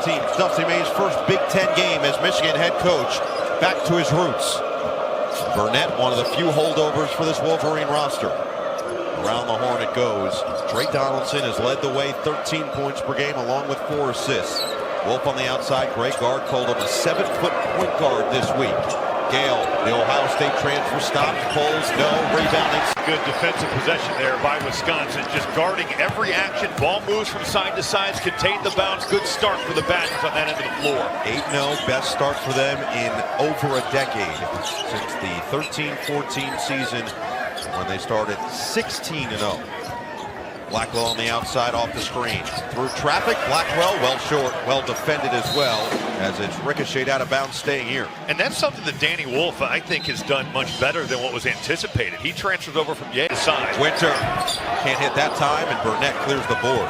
team. Dusty May's first Big Ten game as Michigan head coach, back to his roots. Burnett, one of the few holdovers for this Wolverine roster. Around the horn it goes. Trey Donaldson has led the way, 13 points per game along with 4 assists. Wolf on the outside. Greg Gard called him a 7-foot point guard this week. Gale, the Ohio State transfer, stops, pulls, no, rebounding. Good defensive possession there by Wisconsin, just guarding every action. Ball moves from side to side, contained the bounce. Good start for the Badgers on that end of the floor. 8-0, best start for them in over a decade since the 13-14 season when they started 16-0. Blackwell on the outside off the screen. Through traffic, Blackwell well short, well defended as well, as it's ricocheted out of bounds, staying here. And that's something that Danny Wolf, I think, has done much better than what was anticipated. He transfers over from Yale side. Winter can't hit that time, and Burnett clears the board.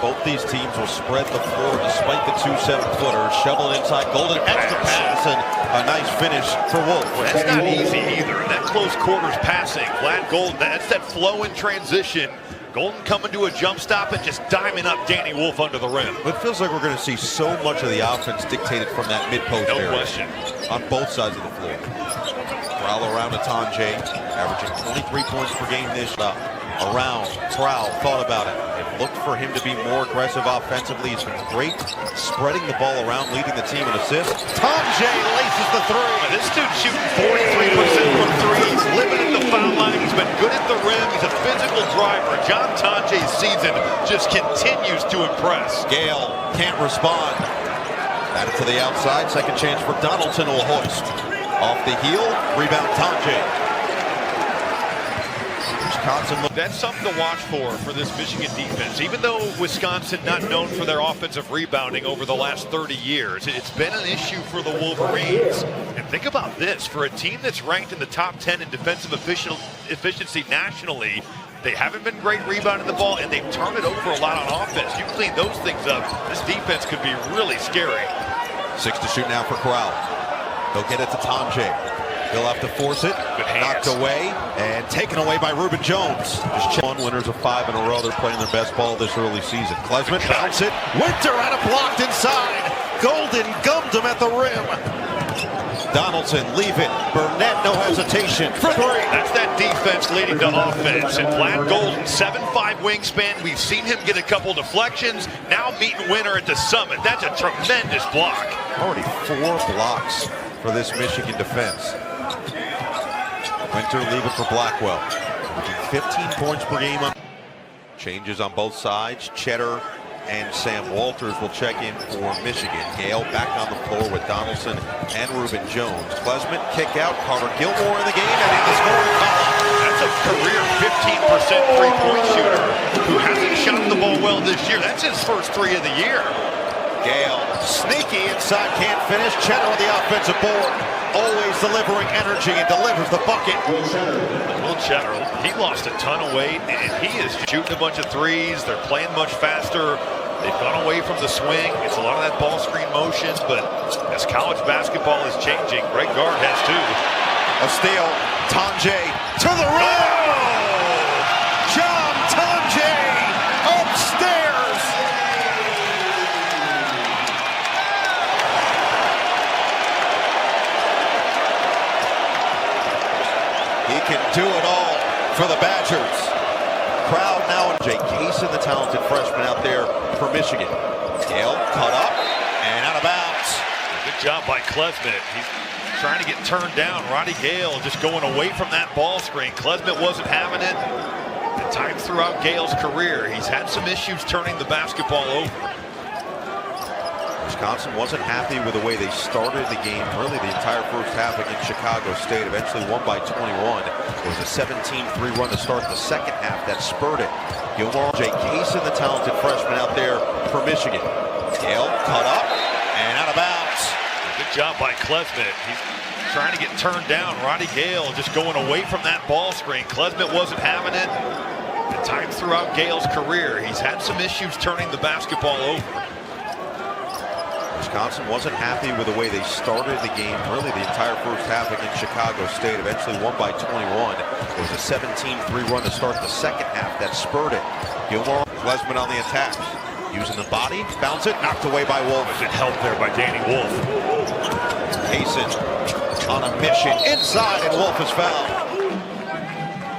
Both these teams will spread the floor despite the 2 7-footers. Shovel inside, Golden extra pass, and a nice finish for Wolf. Well, that's not easy either. And that close quarters passing, Vlad Golden, that's that flow in transition. Golden coming to a jump stop and just diming up Danny Wolf under the rim. It feels like we're going to see so much of the offense dictated from that mid-post area. No question. On both sides of the floor. Prowl around to Tonje, averaging 23 points per game this year. Around, Prowl thought about it. It looked for him to be more aggressive offensively. He's been great spreading the ball around, leading the team in assists. Tonje laces the three. This dude's shooting 43% from threes, limited the foul line. He's been good at the rim. He's a physical driver. John Tonje's season just continues to impress. Gale can't respond. Add it to the outside. Second chance for Donaldson will hoist. Off the heel, rebound Tonje. That's something to watch for this Michigan defense. Even though Wisconsin not known for their offensive rebounding over the last 30 years, it's been an issue for the Wolverines. And think about this, for a team that's ranked in the top 10 in defensive efficiency nationally, they haven't been great rebounding the ball, and they've turned it over a lot on offense. You clean those things up, this defense could be really scary. 6 to shoot now for Corral. They'll get it to Tonje. He'll have to force it. Knocked away and taken away by Reuben Jones. Just one winners of 5 in a row. They're playing their best ball this early season. Klesmit bounce it. Winter had it blocked inside. Golden gummed him at the rim. Donaldson leave it. Burnett no hesitation for 3. That's that defense leading to offense. And Vlad Golden, 7'5" wingspan. We've seen him get a couple deflections. Now meeting Winter at the summit. That's a tremendous block. Already 4 blocks for this Michigan defense. Winter leave it for Blackwell. 15 points per game. Changes on both sides. Cheddar and Sam Walters will check in for Michigan. Gale back on the floor with Donaldson and Reuben Jones. Klesmit kick out. Carter Gilmore in the game and in the scoring column. That's a career 15% three-point shooter who hasn't shot the ball well this year. That's his first 3 of the year. Gale sneaky inside, can't finish. Cheddar with the offensive board. Always delivering energy and delivers the bucket. Little Cheddar, he lost a ton of weight and he is shooting a bunch of threes. They're playing much faster. They've gone away from the swing. It's a lot of that ball screen motion, but as college basketball is changing, Greg Gard has too. A steal. Tonje to the rim. John Tonje upstairs. He can do it all for the Badgers. Crowd now. Jake Cason, the talented freshman out there for Michigan. Gale cut up and out of bounds. Good job by Klesmit. He's trying to get turned down. Roddy Gale just going away from that ball screen. Klesmit wasn't having it. At times throughout Gale's career, he's had some issues turning the basketball over. Wisconsin wasn't happy with the way they started the game, really the entire first half against Chicago State. Eventually won by 21. It was a 17-3 run to start the second half that spurred it. Gilmore, Jake Cason, the talented freshman out there for Michigan. Gale cut up and out of bounds. Good job by Klesmit. He's trying to get turned down. Roddy Gale just going away from that ball screen. Klesmit wasn't having it. At times throughout Gale's career, he's had some issues turning the basketball over. Wisconsin wasn't happy with the way they started the game, really the entire first half against Chicago State. Eventually won by 21. It was a 17-3 run to start the second half that spurred it. Gilmore, Klesmit on the attack. Using the body, bounce it, knocked away by Wolf. Good help there by Danny Wolf. Kaysen on a mission inside, and Wolf is fouled.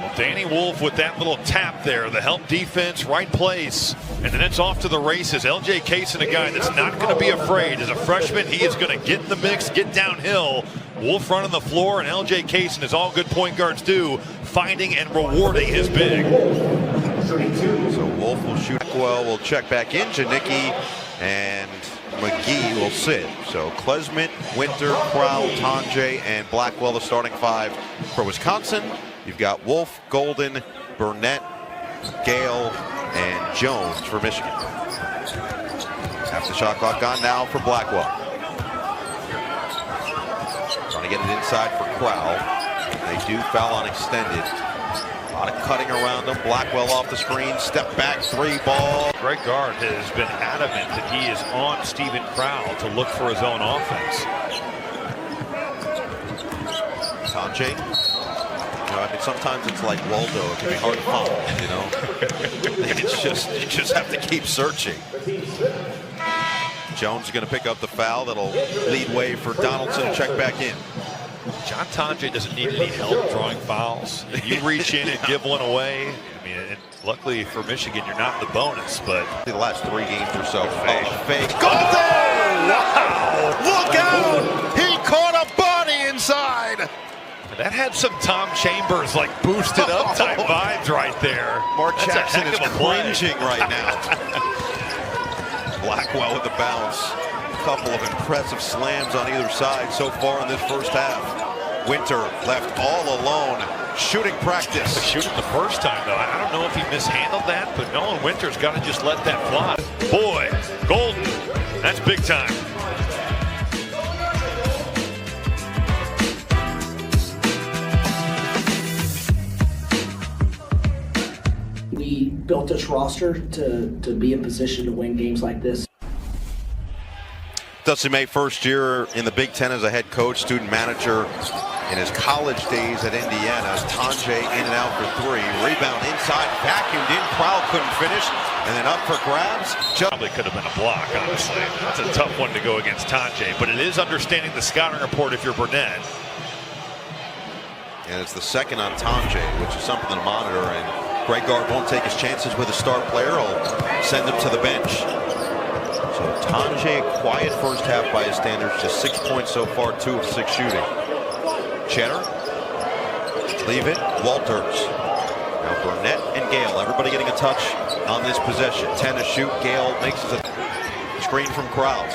Well, Danny Wolf with that little tap there, the help defense, right place, and then it's off to the races. LJ Kaysen, a guy that's not going to be afraid. As a freshman, he is going to get in the mix, get downhill. Wolf running the floor, and LJ Kaysen, as all good point guards do, finding and rewarding his big. So Wolf will shoot. Blackwell will check back in. Janicki and McGee will sit. So Klesmit, Winter, Crowell, Tonje, and Blackwell, the starting five for Wisconsin. You've got Wolf, Golden, Burnett, Gale, and Jones for Michigan. Half the shot clock gone now for Blackwell. Trying to get it inside for Crowell. They do foul on extended. A lot of cutting around him. Blackwell off the screen. Step back, three ball. Greg Gard has been adamant that he is on Steven Crowell to look for his own offense. Tonje. I mean, sometimes it's like Waldo. It can be hard to follow, you know. It's just, you just have to keep searching. Jones is going to pick up the foul. That'll lead way for Donaldson to check back in. John Tonje doesn't need any help drawing fouls. You reach in and give one away. I mean, and luckily for Michigan, you're not in the bonus, but the last 3 games or so. Fake. Golden! Wow! Look out! He caught a body inside. That had some Tom Chambers like boosted up type vibes right there. Mark That's Jackson is play. cringing right now. Blackwell with the bounce. A couple of impressive slams on either side so far in this first half. Winter left all alone. Shooting practice. Shooting the first time though. I don't know if he mishandled that, but Nolan Winter's got to just let that fly. Boy, Golden, that's big time. We built this roster to be in position to win games like this. Dusty May, first year in the Big Ten as a head coach, student manager in his college days at Indiana. Tonje in and out for 3. Rebound inside, vacuumed in. Crowell couldn't finish. And then up for grabs. Probably could have been a block, honestly. That's a tough one to go against Tonje, but it is understanding the scouting report if you're Burnett. And it's the second on Tonje, which is something to monitor. And Greg Gard won't take his chances with a star player. He'll send him to the bench. So Tonje, a quiet first half by his standards, just 6 points so far, 2 of 6 shooting. Cheddar, leave it, Walters. Now Burnett and Gale, everybody getting a touch on this possession. 10 to shoot, Gale makes a screen from Crowell.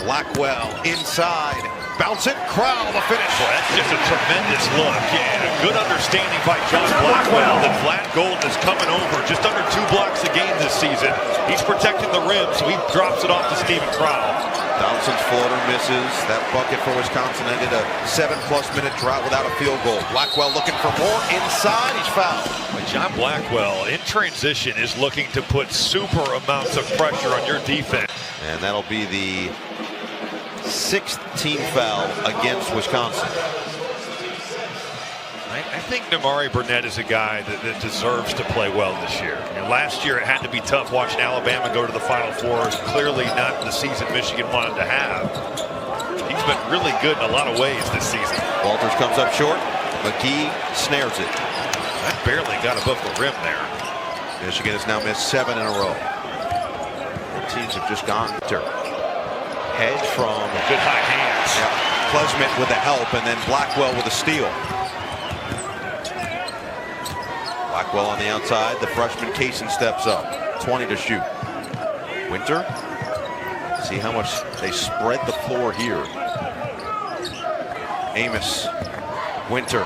Blackwell inside, bounce it, Crowell the finish. Boy, that's just a tremendous look, and a good understanding by John Blackwell that Vlad Golden is coming over just under 2 blocks a game this season. He's protecting the rim, so he drops it off to Steven Crowell. Donaldson's floater misses. That bucket for Wisconsin ended a 7+ minute drought without a field goal. Blackwell looking for more inside. He's fouled. But John Blackwell in transition is looking to put super amounts of pressure on your defense. And that'll be the 6th team foul against Wisconsin. I think Nimari Burnett is a guy that deserves to play well this year. Last year it had to be tough watching Alabama go to the Final Four. It's clearly not the season Michigan wanted to have. He's been really good in a lot of ways this season. Walters comes up short. McGee snares it. That barely got above the rim there. Michigan has now missed 7 in a row. The teams have just gone to hedge from good high hands. Yeah, Klesmit with the help, and then Blackwell with a steal. Blackwell on the outside. The freshman Kaysen steps up. 20 to shoot. Winter. See how much they spread the floor here. Amos. Winter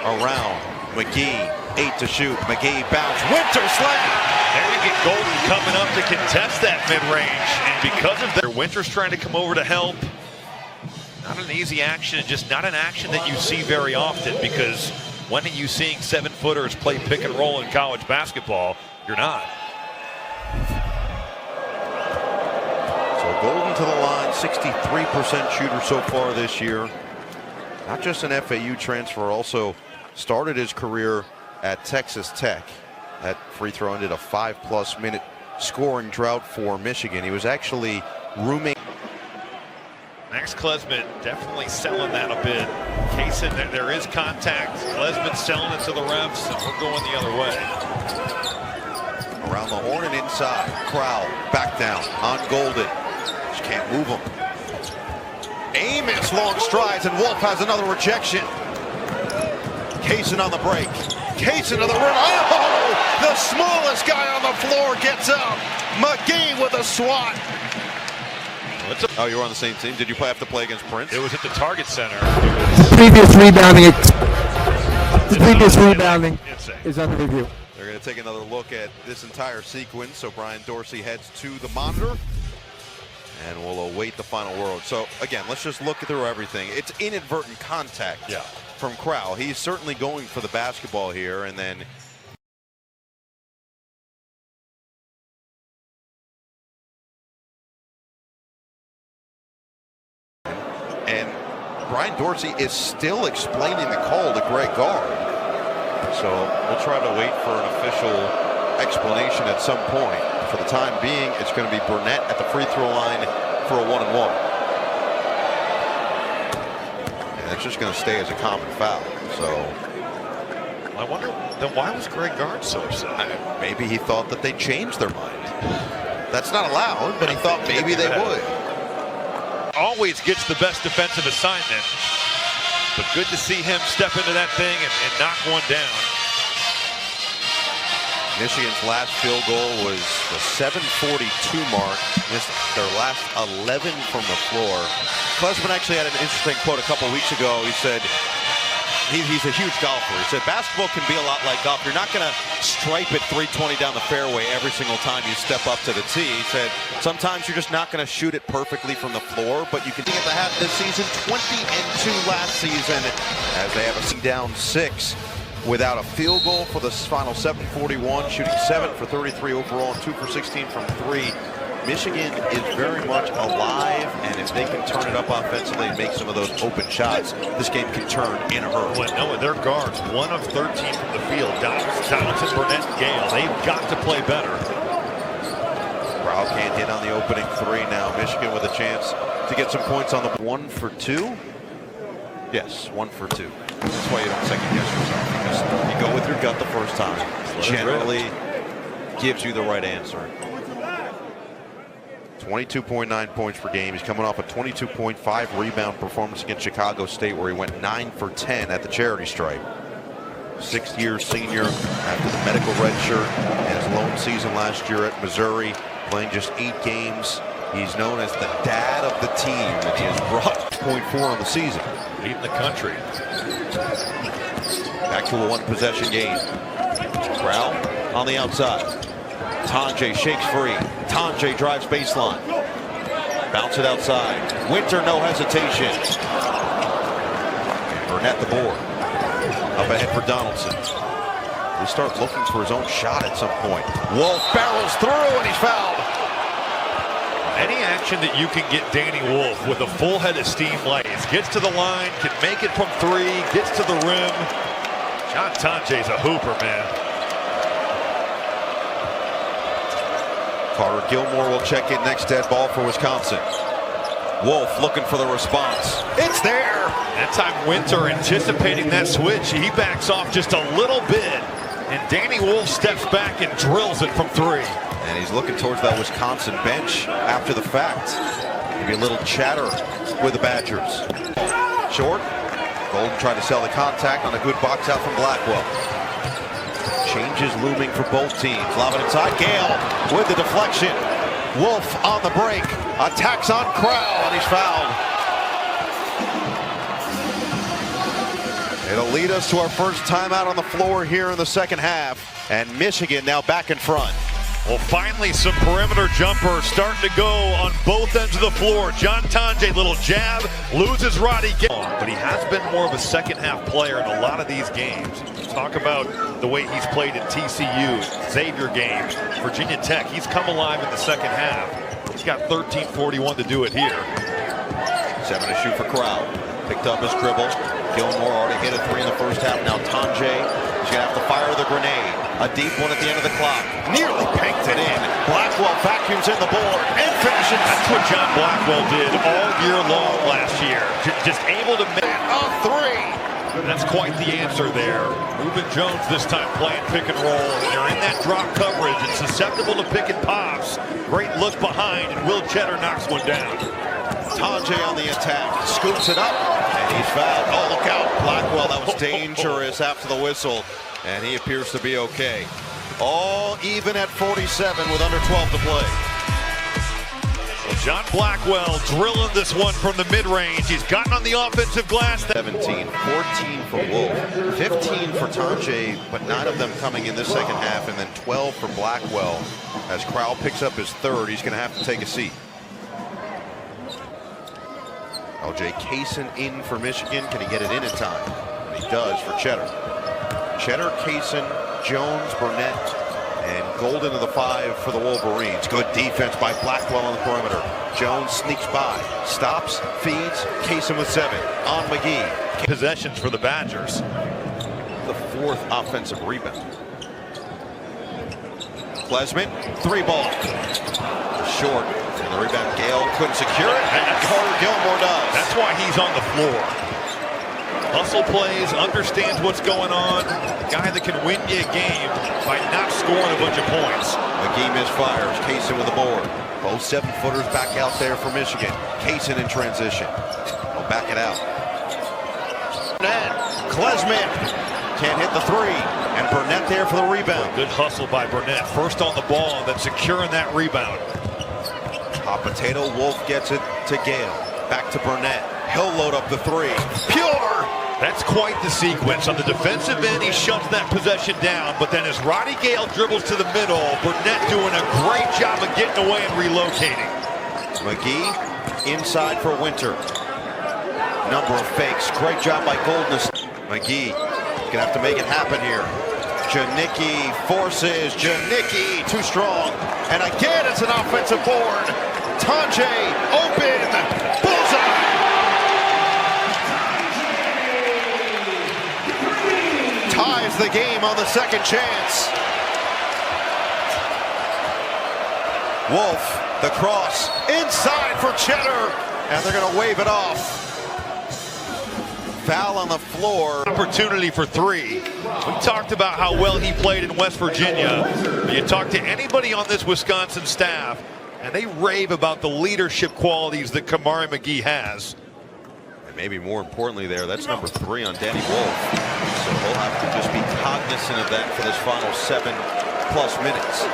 around. McGee. 8 to shoot. McGee bounce. Winter slam. There you get Golden coming up to contest that mid-range. And because of that, Winter's trying to come over to help. Not an easy action, just not an action that you see very often, because when are you seeing 7-footers play pick and roll in college basketball? You're not. So Golden to the line, 63% shooter so far this year. Not just an FAU transfer, also started his career at Texas Tech. That free throw ended a 5+ minute scoring drought for Michigan. He was actually roommating. Max Klesmit definitely selling that a bit. Kaysen, there is contact. Klesmit selling it to the refs, and we're going the other way. Around the horn and inside. Crowell back down on Golden. Just can't move him. Amos long strides, and Wolf has another rejection. Kaysen on the break. Kaysen to the rim. Oh! The smallest guy on the floor gets up. McGee with a swat. Oh, you were on the same team. Did you have to play against Prince? It was at the Target Center. Previous rebounding. The previous rebounding is under review. They're going to take another look at this entire sequence. So Brian Dorsey heads to the monitor, and we'll await the final word. So again, let's just look through everything. It's inadvertent contact from Crowell. He's certainly going for the basketball here, and then Brian Dorsey is still explaining the call to Greg Gard. So we'll try to wait for an official explanation at some point. For the time being, it's going to be Burnett at the free throw line for a 1-and-1. And it's just going to stay as a common foul. So I wonder, then why was Greg Gard so upset? Maybe he thought that they changed their mind. That's not allowed, but he thought maybe they would. Always gets the best defensive assignment, but good to see him step into that thing and knock one down. Michigan's last field goal was the 7:42 mark. Missed their last 11 from the floor. Klesmit actually had an interesting quote a couple weeks ago. He said he's a huge golfer. He said basketball can be a lot like golf. You're not going to stripe it 320 down the fairway every single time you step up to the tee. He said sometimes you're just not going to shoot it perfectly from the floor, but you can get the half this season, 20-2 last season, as they have a down 6 without a field goal for the final 7:41, shooting 7 for 33 overall and 2 for 16 from 3. Michigan is very much alive, and if they can turn it up offensively and make some of those open shots, this game can turn in a hurry. Well, no, their guards, 1 of 13 from the field. Donaldson, Burnett, and Gale, they've got to play better. Crowell can't hit on the opening 3 now. Michigan with a chance to get some points on the 1 for 2. Yes, 1 for 2. That's why you don't second guess yourself, because you go with your gut the first time. Generally gives you the right answer. 22.9 points per game. He's coming off a 22.5 rebound performance against Chicago State, where he went 9 for 10 at the charity stripe. 6-year senior after the medical red shirt and his lone season last year at Missouri, playing just 8 games. He's known as the dad of the team, and he has brought 0.4 on the season. Leading the country. Back to a 1-possession game. Crowell on the outside. Tonje shakes free. Tonje drives baseline. Bounce it outside. Winter, no hesitation. Burnett the board. Up ahead for Donaldson. He starts looking for his own shot at some point. Wolf barrels through, and he's fouled. Any action that you can get Danny Wolf with a full head of steam lights, gets to the line, can make it from 3, gets to the rim. John Tonje's a hooper, man. Carter Gilmore will check in next dead ball for Wisconsin. Wolf looking for the response. It's there. That time Winter anticipating that switch. He backs off just a little bit, and Danny Wolf steps back and drills it from 3. And he's looking towards that Wisconsin bench after the fact. Maybe a little chatter with the Badgers. Short. Golden tried to sell the contact on a good box out from Blackwell. Changes looming for both teams. Lob it inside. Gale with the deflection. Wolf on the break. Attacks on Crowell, and he's fouled. It'll lead us to our first timeout on the floor here in the second half. And Michigan now back in front. Well, finally some perimeter jumpers starting to go on both ends of the floor. John Tonje, little jab, loses Roddy Gale. But he has been more of a second half player in a lot of these games. Talk about the way he's played at TCU, Xavier games, Virginia Tech. He's come alive in the second half. He's got 13:41 to do it here. 7 to shoot for Crowell. Picked up his dribble. Gilmore already hit a 3 in the first half. Now Tonje is going to have to fire the grenade. A deep one at the end of the clock. Nearly panked it in. Blackwell vacuums in the board and finishes. That's what John Blackwell did all year long last year. Just able to make A three. That's quite the answer there. Reuben Jones this time playing pick and roll. And they're in that drop coverage. It's susceptible to pick and pops. Great look behind, and Will Cheddar knocks one down. Tanjay on the attack. Scoops it up, and he's fouled. Oh, look out. Blackwell, that was dangerous after the whistle, and he appears to be okay. All even at 47 with under 12 to play. Well, John Blackwell drilling this one from the mid-range. He's gotten on the offensive glass. 17, 14 for Wolf, 15 for Tanjay, but 9 of them coming in this second half, and then 12 for Blackwell. As Crowell picks up his third, he's going to have to take a seat. LJ Kaysen in for Michigan. Can he get it in time? And he does for Cheddar. Cheddar, Kaysen, Jones, Burnett, and Golden to the 5 for the Wolverines. Good defense by Blackwell on the perimeter. Jones sneaks by, stops, feeds. Kaysen with 7 on McGee. Possessions for the Badgers. The 4th offensive rebound. Klesmit, 3-ball. Short. And the rebound, Gale couldn't secure it, and Carter Gilmore does. That's why he's on the floor. Hustle plays, understands what's going on. A guy that can win you a game by not scoring a bunch of points. McGee misfires. Kaysen with the board. Both 7-footers back out there for Michigan. Kaysen in transition. He'll back it out. Klesmit can't hit the 3. And Burnett there for the rebound. Good hustle by Burnett. First on the ball, and then securing that rebound. Hot potato. Wolf gets it to Gale. Back to Burnett. He'll load up the 3. Pure! That's quite the sequence. On the defensive end, he shuts that possession down, but then as Roddy Gale dribbles to the middle, Burnett doing a great job of getting away and relocating. McGee inside for Winter. Number of fakes. Great job by Golden. McGee gonna have to make it happen here. Janicki forces. Janicki too strong. And again, it's an offensive board. Tanjay open. Bullseye. Ties the game on the second chance. Wolf, the cross, inside for Cheddar, and they're going to wave it off. Foul on the floor. Opportunity for 3. We talked about how well he played in West Virginia. You talk to anybody on this Wisconsin staff, and they rave about the leadership qualities that Kamari McGee has. And maybe more importantly there, that's number 3 on Danny Wolf. So we'll have to just be cognizant of that for this final 7+ minutes.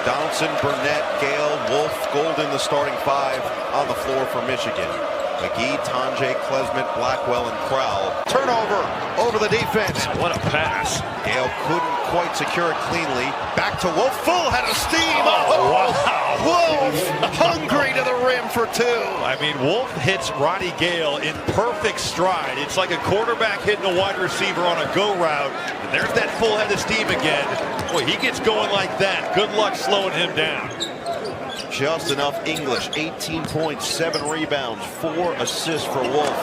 Donaldson, Burnett, Gale, Wolf, Golden, the starting 5 on the floor for Michigan. McGee, Tanjay, Klesmit, Blackwell, and Crowell. Turnover over the defense. What a pass. Gale couldn't quite secure it cleanly. Back to Wolf. Full head of steam. Wow. Wolf hungry to the rim for 2. I mean, Wolf hits Roddy Gale in perfect stride. It's like a quarterback hitting a wide receiver on a go route. And there's that full head of steam again. Boy, he gets going like that. Good luck slowing him down. Just enough English. 18 points, 7 rebounds, 4 assists for Wolf.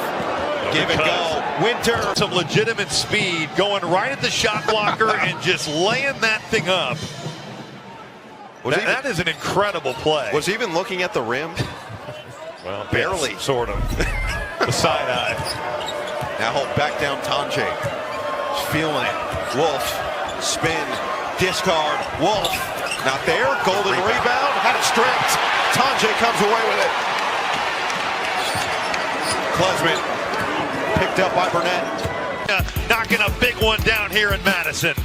Give it go. Winter. Some legitimate speed, going right at the shot blocker and just laying that thing up. That is an incredible play. Was he even looking at the rim? Well, barely. Yes, sort of. The side eye. Now hold back down Tanjay. He's feeling it. Wolf. Spin. Discard. Wolf. Not there. Golden rebound. Had it stripped. Tanjay comes away with it. Klesmit. Picked up by Burnett. Knocking a big one down here in Madison.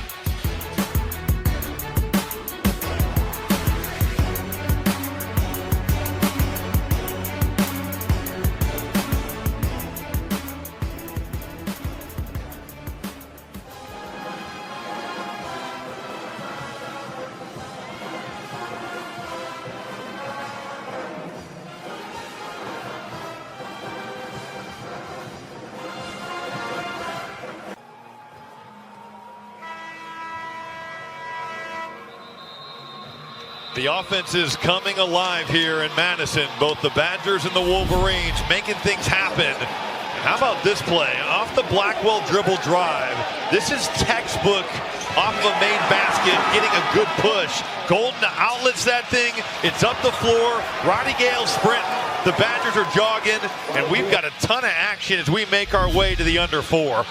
The offense is coming alive here in Madison. Both the Badgers and the Wolverines making things happen. And how about this play? Off the Blackwell dribble drive. This is textbook off of a made basket, getting a good push. Golden outlets that thing. It's up the floor. Roddy Gale sprinting. The Badgers are jogging, and we've got a ton of action as we make our way to the under 4.